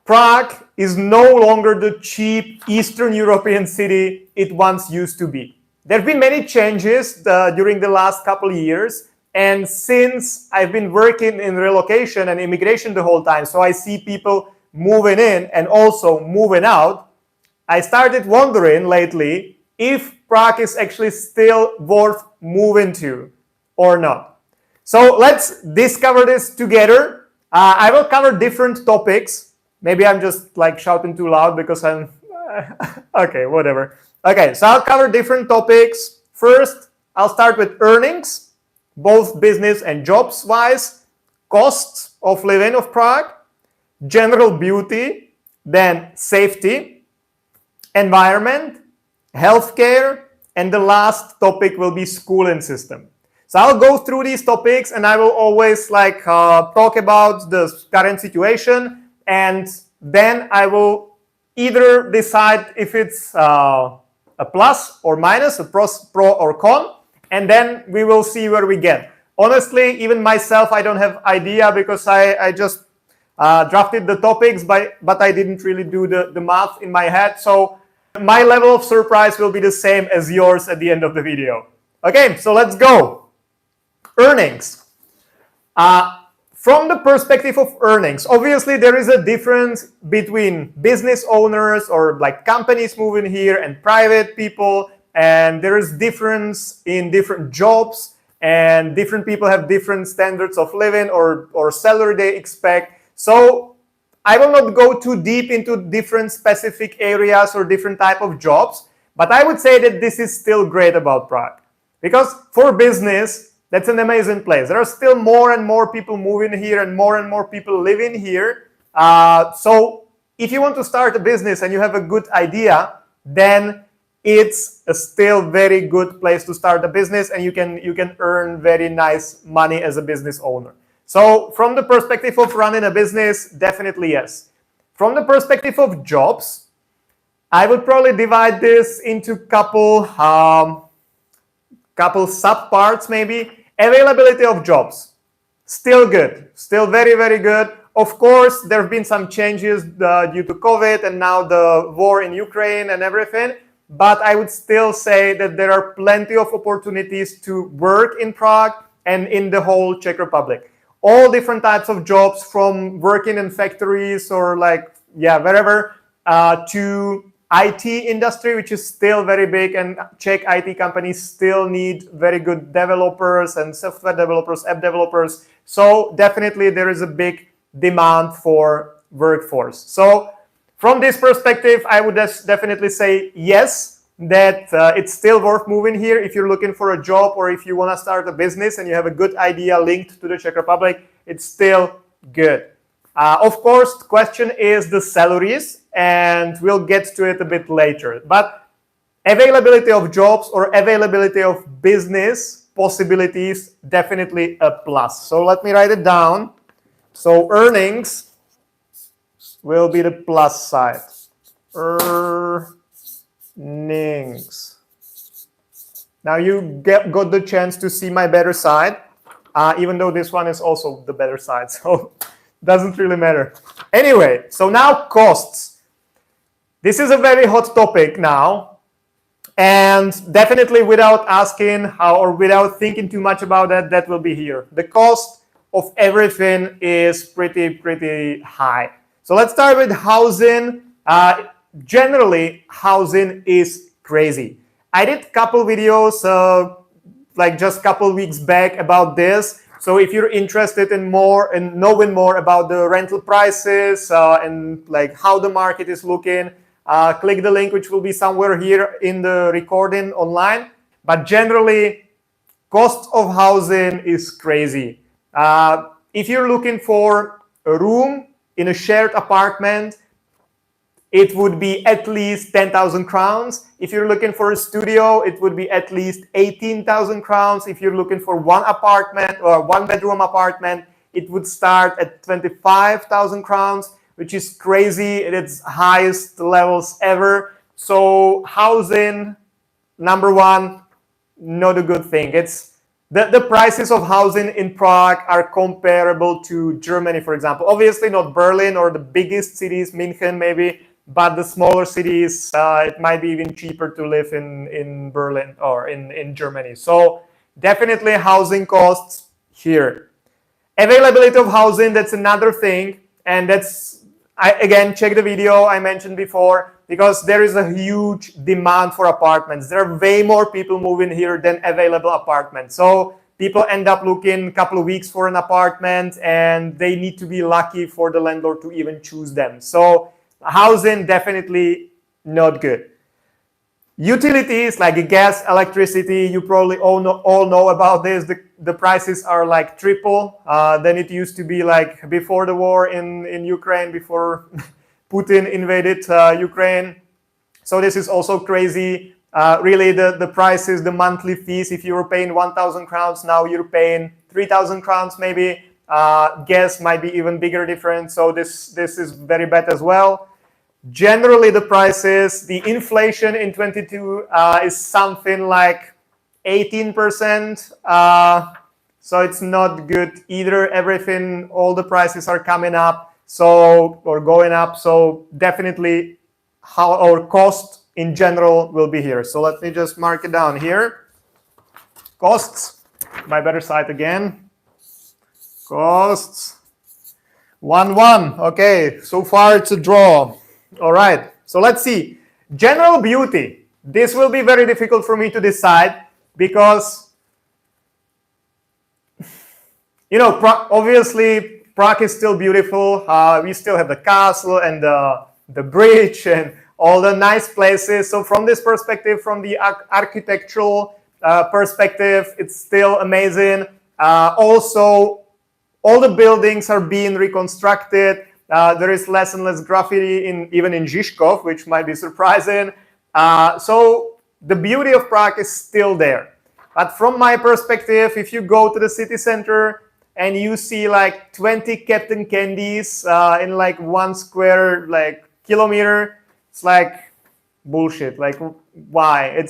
Prague is no longer the cheap Eastern European city it once used to be. There have been many changes during the last couple of years. And since I've been working in relocation and immigration the whole time, so I see people moving in and also moving out, I started wondering lately if Prague is actually still worth moving to or not. So let's discover this together. I will cover different topics. Maybe I'm just like shouting too loud because I'm... okay, whatever. Okay, so I'll cover different topics. First, I'll start with earnings, both business and jobs wise, costs of living of Prague, general beauty, then safety, environment, healthcare, and the last topic will be schooling system. So I'll go through these topics and I will always talk about the current situation, and then I will either decide if it's a plus or minus, a pro or con, and then we will see where we get. Honestly, even myself, I don't have idea because I just drafted the topics, but I didn't really do the math in my head. So my level of surprise will be the same as yours at the end of the video. Okay, so let's go. Earnings. From the perspective of earnings, obviously there is a difference between business owners or like companies moving here and private people, and there is difference in different jobs, and different people have different standards of living or salary they expect. So I will not go too deep into different specific areas or different type of jobs, but I would say that this is still great about Prague, because for business, that's an amazing place. There are still more and more people moving here and more people living here. So if you want to start a business and you have a good idea, then it's a still very good place to start a business, and you can earn very nice money as a business owner. So from the perspective of running a business, definitely yes. From the perspective of jobs, I would probably divide this into couple subparts maybe. Availability of jobs, still good, still very, very good. Of course, there have been some changes due to COVID and now the war in Ukraine and everything, but I would still say that there are plenty of opportunities to work in Prague and in the whole Czech Republic. All different types of jobs, from working in factories or wherever, to IT industry, which is still very big, and Czech IT companies still need very good developers and software developers, app developers. So definitely there is a big demand for workforce. So from this perspective, I would definitely say yes, that it's still worth moving here if you're looking for a job or if you want to start a business and you have a good idea linked to the Czech Republic. It's still good. Of course, the question is the salaries, and we'll get to it a bit later. But availability of jobs or availability of business possibilities, definitely a plus. So let me write it down. So earnings will be the plus side. Earnings. Now you got the chance to see my better side, even though this one is also the better side. So doesn't really matter. Anyway, so now costs. This is a very hot topic now, and definitely without asking or without thinking too much about that, that will be here. The cost of everything is pretty high. So let's start with housing. Generally, housing is crazy. I did a couple videos just a couple weeks back about this. So if you're interested in knowing more about the rental prices and how the market is looking, click the link which will be somewhere here in the recording online. But generally, cost of housing is crazy. If you're looking for a room in a shared apartment, it would be at least 10,000 crowns. If you're looking for a studio, it would be at least 18,000 crowns. If you're looking for one apartment or one bedroom apartment, it would start at 25,000 crowns, which is crazy at its highest levels ever. So housing, number one, not a good thing. It's the prices of housing in Prague are comparable to Germany, for example. Obviously not Berlin or the biggest cities, München maybe, but the smaller cities, it might be even cheaper to live in Berlin or in Germany. So definitely housing costs here. Availability of housing, that's another thing. And that's, again, check the video I mentioned before, because there is a huge demand for apartments. There are way more people moving here than available apartments. So people end up looking a couple of weeks for an apartment, and they need to be lucky for the landlord to even choose them. So housing, definitely not good. Utilities like gas, electricity, you probably all know about this. The prices are like triple than it used to be like before the war in Ukraine, before Putin invaded Ukraine. So this is also crazy. Really, the prices, the monthly fees, if you were paying 1,000 crowns, now you're paying 3,000 crowns maybe. Gas might be even bigger difference. So this is very bad as well. Generally, the prices, the inflation in 22 is something like 18%. So it's not good either. Everything, all the prices are coming up, or going up. So definitely how our cost in general will be here. So let me just mark it down here. Costs, my better side again. Costs, 1-1. Okay, so far it's a draw. All right, so let's see. General beauty. This will be very difficult for me to decide because, you know, obviously Prague is still beautiful. We still have the castle and the bridge and all the nice places. So from this perspective, from the architectural perspective, it's still amazing. Also, all the buildings are being reconstructed. There is less and less graffiti even in Žižkov, which might be surprising. So the beauty of Prague is still there. But from my perspective, if you go to the city center and you see like 20 Captain Candies in like 1 square kilometer, it's like bullshit. Like, why?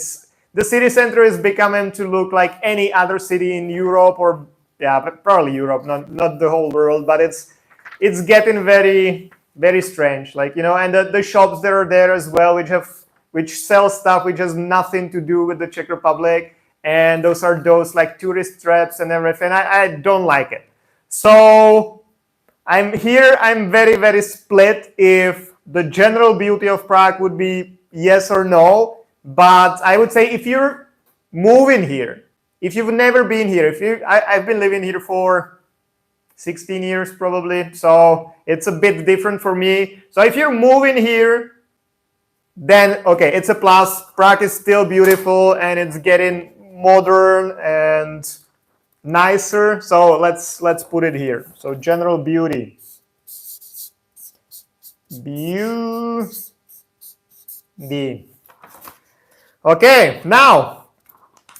The city center is becoming to look like any other city in Europe, or probably Europe, not the whole world, but it's getting very, very strange. Like, you know, and the shops that are there as well, which sell stuff which has nothing to do with the Czech Republic, and those are like tourist traps and everything. I don't like it. So I'm very, very split if the general beauty of Prague would be yes or no. But I would say if you're moving here, if you've never been here, I've been living here for 16 years probably, so it's a bit different for me. So if you're moving here, then okay, it's a plus. Prague is still beautiful and it's getting modern and nicer. So let's put it here. So general beauty. Beauty. Okay, now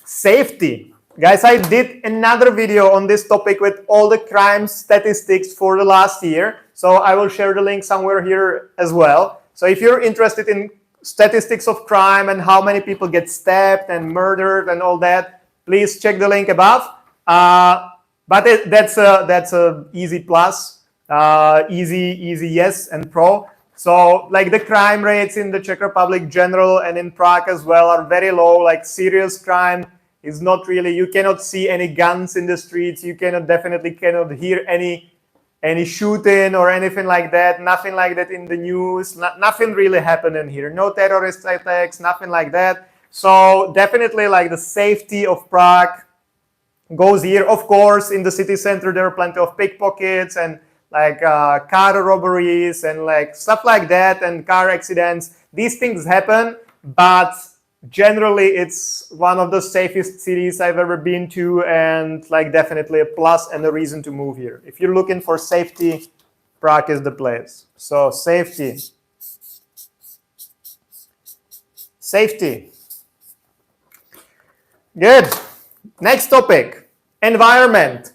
safety. Guys, I did another video on this topic with all the crime statistics for the last year. So I will share the link somewhere here as well. So if you're interested in statistics of crime and how many people get stabbed and murdered and all that, please check the link above. But that's a easy plus, easy yes and pro. So like the crime rates in the Czech Republic general and in Prague as well are very low. Like serious crime is not really, you cannot see any guns in the streets. You definitely cannot hear any shooting or anything like that. Nothing like that in the news. Nothing really happening here. No terrorist attacks, nothing like that. So definitely like the safety of Prague goes here. Of course, in the city center, there are plenty of pickpockets and like car robberies and like stuff like that and car accidents. These things happen, but generally it's one of the safest cities I've ever been to, and like definitely a plus and a reason to move here. If you're looking for safety, Prague is the place. So safety. Good. Next topic, environment.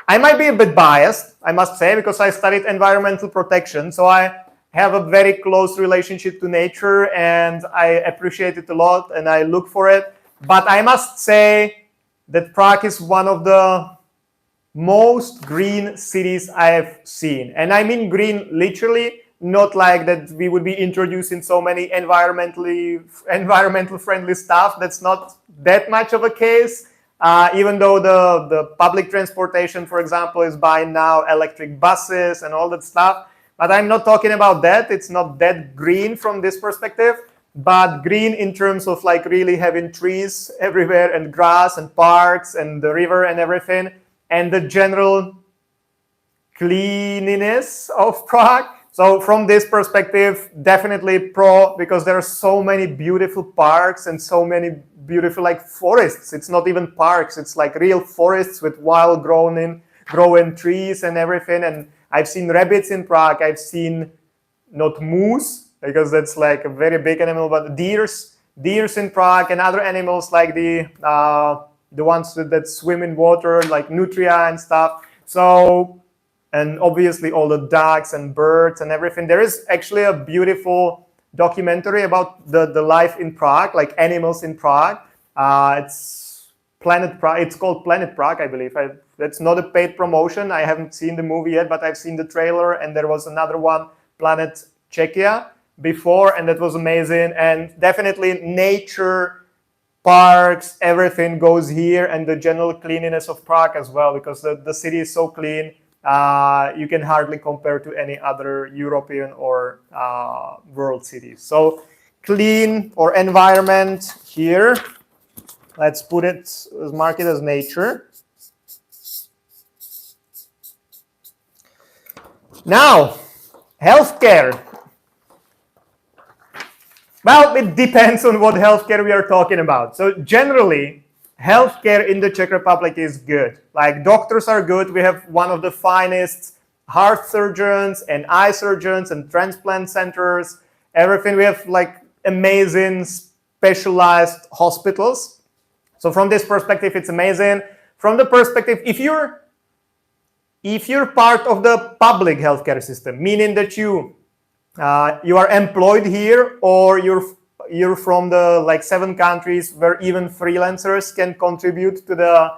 I might be a bit biased, I must say, because I studied environmental protection. So I have a very close relationship to nature and I appreciate it a lot and I look for it. But I must say that Prague is one of the most green cities I have seen. And I mean green literally, not like that we would be introducing so many environmental friendly stuff. That's not that much of a case. Even though the public transportation, for example, is buying now electric buses and all that stuff. But I'm not talking about that. It's not that green from this perspective, but green in terms of like really having trees everywhere and grass and parks and the river and everything, and the general cleanliness of Prague. So from this perspective, definitely pro, because there are so many beautiful parks and so many beautiful like forests. It's not even parks, it's like real forests with wild growing trees and everything. And I've seen rabbits in Prague. I've seen not moose, because that's like a very big animal, but deers in Prague, and other animals like the ones that swim in water, like nutria and stuff. So, and obviously all the ducks and birds and everything. There is actually a beautiful documentary about the life in Prague, like animals in Prague. It's Planet Prague. It's called Planet Prague, I believe. That's not a paid promotion. I haven't seen the movie yet, but I've seen the trailer, and there was another one, Planet Czechia, before, and that was amazing. And definitely nature, parks, everything goes here, and the general cleanliness of Prague as well, because the city is so clean. You can hardly compare to any other European or world cities. So clean or environment here. Let's put it, mark it as nature. Now, healthcare. Well, it depends on what healthcare we are talking about. So generally, healthcare in the Czech Republic is good. Like doctors are good. We have one of the finest heart surgeons and eye surgeons and transplant centers. Everything. We have like amazing specialized hospitals. So from this perspective, it's amazing. From the perspective, if you're part of the public healthcare system, meaning that you are employed here, or you're from the like 7 countries where even freelancers can contribute to the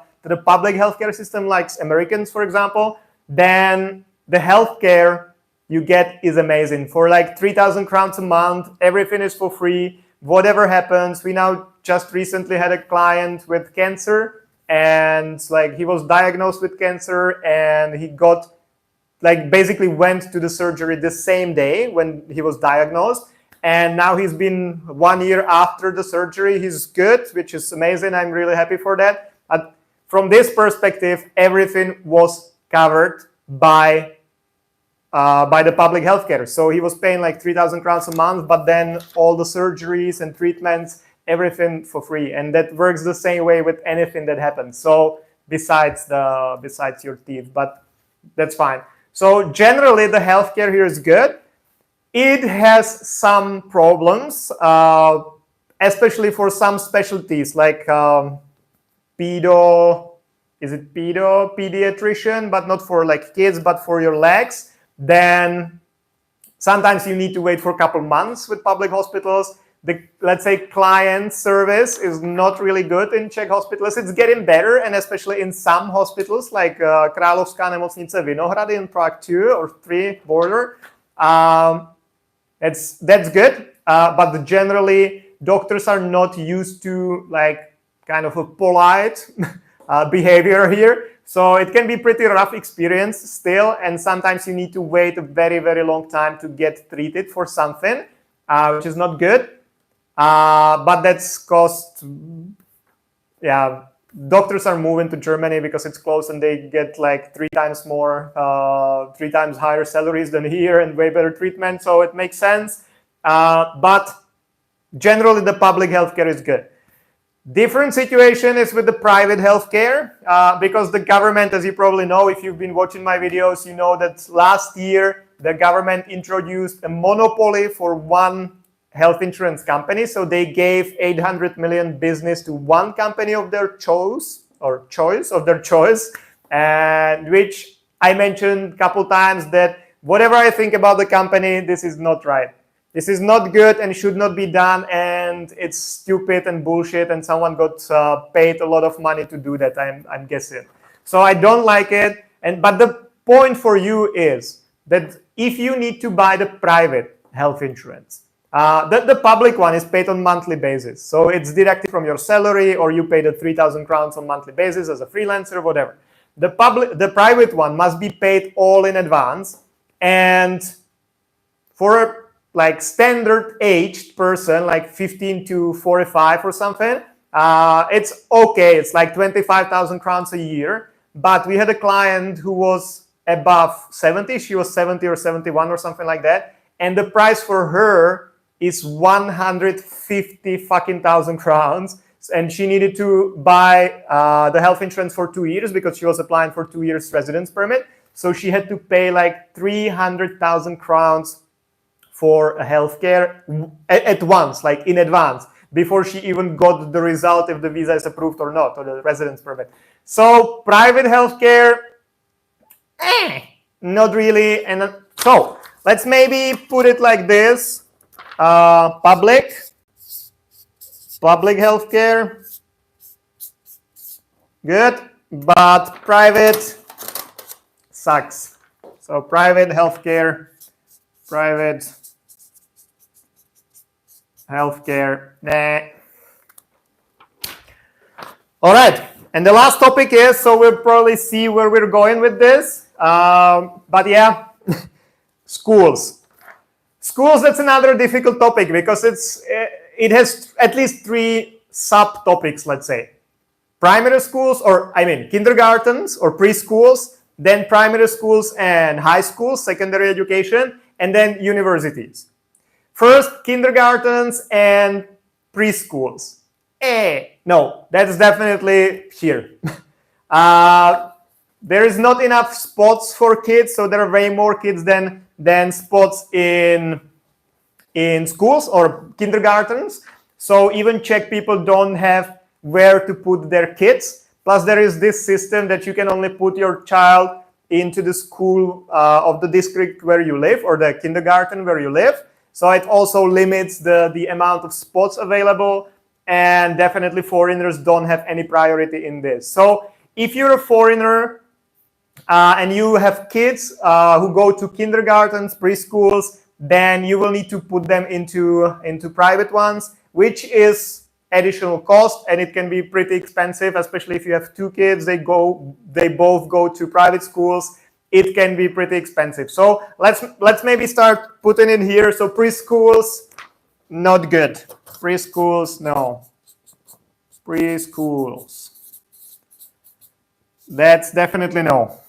public healthcare system, like Americans, for example, then the healthcare you get is amazing. For like 3,000 crowns a month, everything is for free. Whatever happens, we now just recently had a client with cancer, and like he was diagnosed with cancer, and he got like basically went to the surgery the same day when he was diagnosed. And now he's been 1 year after the surgery. He's good, which is amazing. I'm really happy for that. But from this perspective, everything was covered by the public healthcare. So he was paying like 3,000 crowns a month, but then all the surgeries and treatments, everything for free. And that works the same way with anything that happens. So besides your teeth, but that's fine. So generally, the healthcare here is good. It has some problems, especially for some specialties like pediatrician, but not for like kids, but for your legs. Then sometimes you need to wait for a couple months with public hospitals. The, let's say, client service is not really good in Czech hospitals. It's getting better, and especially in some hospitals like Královská nemocnice Vinohrady in Prague 2 or 3 border. That's good, but generally doctors are not used to like kind of a polite behavior here. So it can be pretty rough experience still, and sometimes you need to wait a very, very long time to get treated for something, which is not good. But that's cost, yeah, doctors are moving to Germany because it's close, and they get like 3 times more, 3 times higher salaries than here, and way better treatment. So it makes sense. But generally the public healthcare is good. Different situation is with the private healthcare, because the government, as you probably know, if you've been watching my videos, you know that last year the government introduced a monopoly for one health insurance company. So they gave 800 million business to one company of their choice, and which I mentioned a couple times that whatever I think about the company, this is not right. This is not good and should not be done, and it's stupid and bullshit, and someone got paid a lot of money to do that, I'm guessing. So I don't like it. But the point for you is that if you need to buy the private health insurance, the public one is paid on monthly basis. So it's deducted from your salary, or you pay the 3,000 crowns on monthly basis as a freelancer, whatever. The private one must be paid all in advance. And for a like standard aged person, like 15 to 45 or something, it's okay. It's like 25,000 crowns a year. But we had a client who was above 70. She was 70 or 71 or something like that. And the price for her is 150 fucking thousand crowns. And she needed to buy the health insurance for 2 years because she was applying for 2 years residence permit. So she had to pay like 300,000 crowns for a healthcare at once, like in advance, before she even got the result if the visa is approved or not, or the residence permit. So private healthcare, not really. And so let's maybe put it like this: public healthcare, good, but private sucks. So private healthcare, nah. All right, and the last topic is, so we'll probably see where we're going with this. But yeah, schools. That's another difficult topic because it has at least 3 subtopics, let's say. Primary schools, or I mean kindergartens or preschools, then primary schools and high schools, secondary education, and then universities. First, kindergartens and preschools. No, that's definitely here. There is not enough spots for kids, so there are way more kids than spots in schools or kindergartens. So even Czech people don't have where to put their kids. Plus, there is this system that you can only put your child into the school of the district where you live, or the kindergarten where you live. So it also limits the amount of spots available, and definitely foreigners don't have any priority in this. So if you're a foreigner and you have kids who go to kindergartens, preschools, then you will need to put them into private ones, which is additional cost, and it can be pretty expensive, especially if you have 2 kids, they both go to private schools. It can be pretty expensive. So let's maybe start putting it here. So preschools, not good. Preschools, no. Preschools. That's definitely no.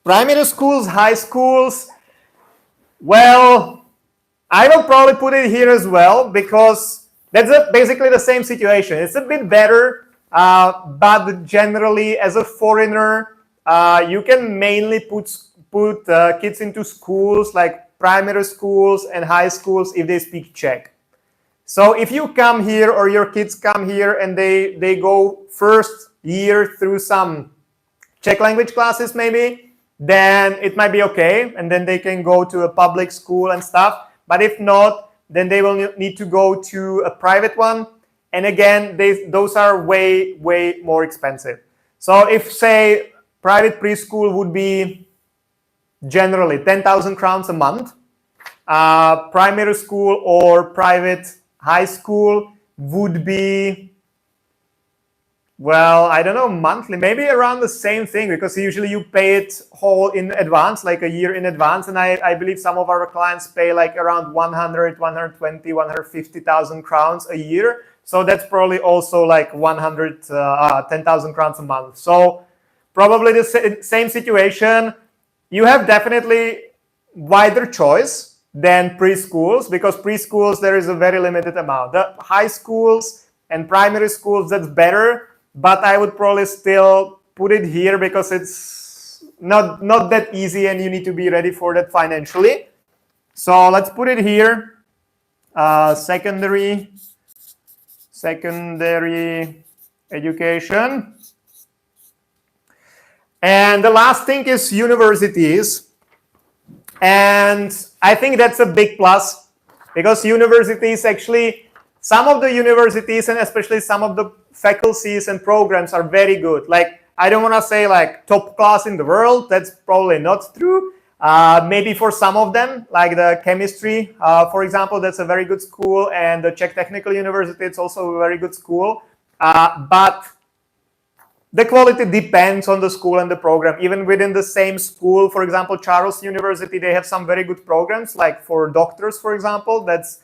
Primary schools, high schools, well, I will probably put it here as well because that's basically the same situation. It's a bit better, but generally as a foreigner, you can mainly put kids into schools like primary schools and high schools if they speak Czech. So if you come here or your kids come here and they go first year through some Czech language classes maybe, then it might be okay, and then they can go to a public school and stuff. But if not, then they will need to go to a private one. And again, those are way, way more expensive. So if, say, private preschool would be generally 10,000 crowns a month, primary school or private high school would be, well, I don't know, monthly, maybe around the same thing, because usually you pay it whole in advance, like a year in advance. And I believe some of our clients pay like around 100, 120, 150,000 crowns a year. So that's probably also like 10,000 crowns a month. So probably the same situation. You have definitely wider choice than preschools, because preschools, there is a very limited amount. The high schools and primary schools, that's better. But I would probably still put it here because it's not that easy and you need to be ready for that financially. So let's put it here. Secondary education. And the last thing is universities. And I think that's a big plus, because universities actually, some of the universities and especially some of the faculties and programs are very good. Like, I don't want to say like top class in the world. That's probably not true. Maybe for some of them, like the chemistry, for example, that's a very good school, and the Czech Technical University, it's also a very good school. But the quality depends on the school and the program. Even within the same school, for example, Charles University, they have some very good programs, like for doctors, for example. That's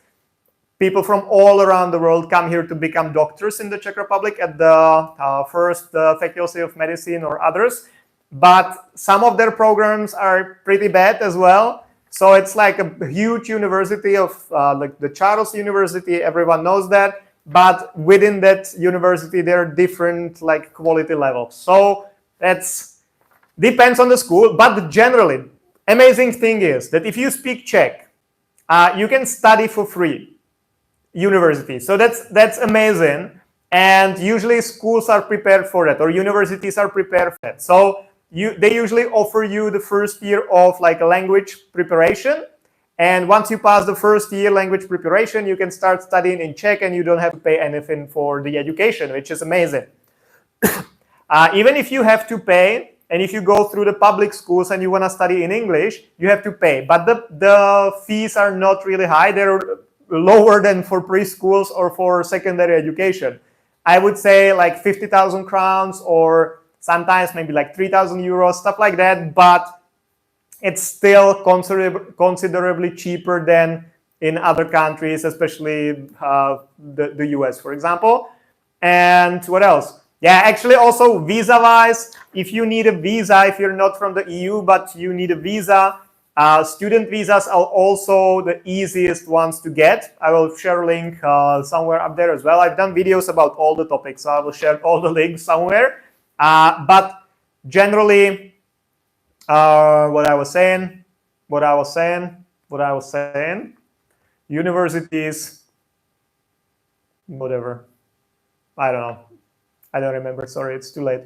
people from all around the world come here to become doctors in the Czech Republic at the first Faculty of Medicine or others. But some of their programs are pretty bad as well. So it's like a huge university of like the Charles University, everyone knows that. But within that university, there are different like quality levels. So that's depends on the school. But generally, amazing thing is that if you speak Czech, you can study for free university. So that's amazing. And usually schools are prepared for that, or universities are prepared for that. So they usually offer you the first year of like a language preparation. And once you pass the first year language preparation, you can start studying in Czech, and you don't have to pay anything for the education, which is amazing. Even if you have to pay, and if you go through the public schools and you want to study in English, you have to pay. But the fees are not really high. They're lower than for preschools or for secondary education. I would say like 50,000 crowns, or sometimes maybe like 3,000 euros, stuff like that. But it's still considerably cheaper than in other countries, especially the US, for example. And what else? Yeah, actually also visa-wise, if you need a visa, if you're not from the EU, but you need a visa, student visas are also the easiest ones to get. I will share a link somewhere up there as well. I've done videos about all the topics, so I will share all the links somewhere. But generally, what I was saying, universities, whatever, I don't know, I don't remember, sorry, it's too late.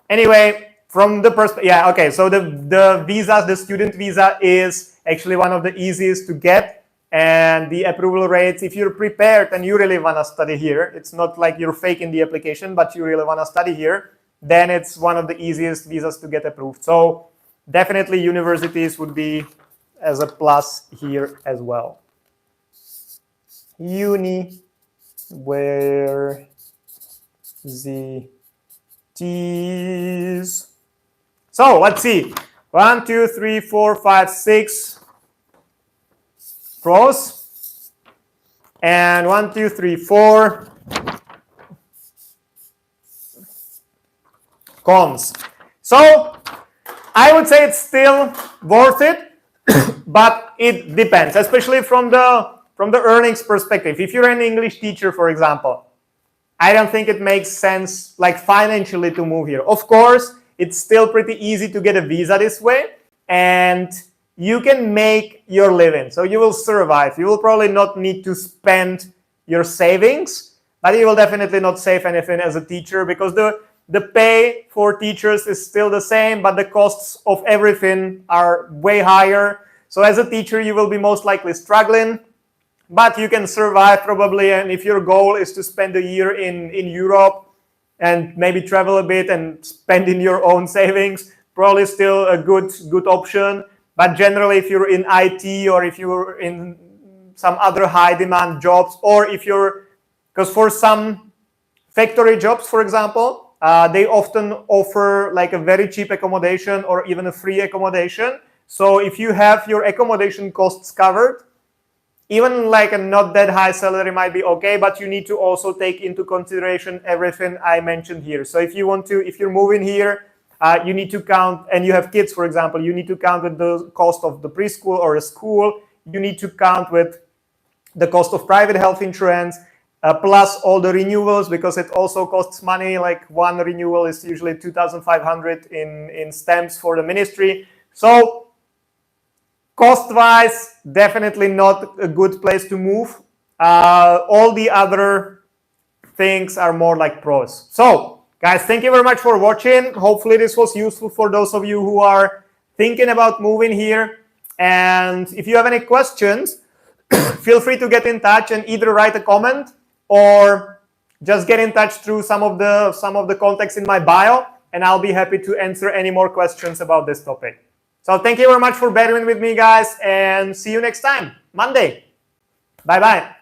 Anyway, from the perspective, yeah, okay, so the visas, the student visa is actually one of the easiest to get, and the approval rates, if you're prepared and you really want to study here, it's not like you're faking the application, but you really want to study here, then it's one of the easiest visas to get approved. So definitely universities would be as a plus here as well. Universities. So let's see. 1, 2, 3, 4, 5, 6 pros. And 1, 2, 3, 4 cons. So I would say it's still worth it, but it depends, especially from the earnings perspective. If you're an English teacher, for example, I don't think it makes sense like financially to move here. Of course, it's still pretty easy to get a visa this way, and you can make your living. So you will survive. You will probably not need to spend your savings, but you will definitely not save anything as a teacher, because the pay for teachers is still the same, but the costs of everything are way higher. So as a teacher, you will be most likely struggling, but you can survive probably. And if your goal is to spend a year in Europe and maybe travel a bit and spend in your own savings, probably still a good option. But generally, if you're in IT, or if you're in some other high demand jobs, or if you're, because for some factory jobs, for example, they often offer like a very cheap accommodation or even a free accommodation. So if you have your accommodation costs covered, even like a not that high salary might be okay, but you need to also take into consideration everything I mentioned here. So if you're moving here, you need to count, and you have kids, for example, you need to count with the cost of the preschool or a school. You need to count with the cost of private health insurance, plus all the renewals, because it also costs money. Like one renewal is usually 2,500 in stamps for the ministry. So cost-wise, definitely not a good place to move. All the other things are more like pros. So guys, thank you very much for watching. Hopefully this was useful for those of you who are thinking about moving here. And if you have any questions, feel free to get in touch and either write a comment or just get in touch through some of the contacts in my bio, and I'll be happy to answer any more questions about this topic. So thank you very much for bearing with me, guys, and see you next time, Monday. Bye-bye.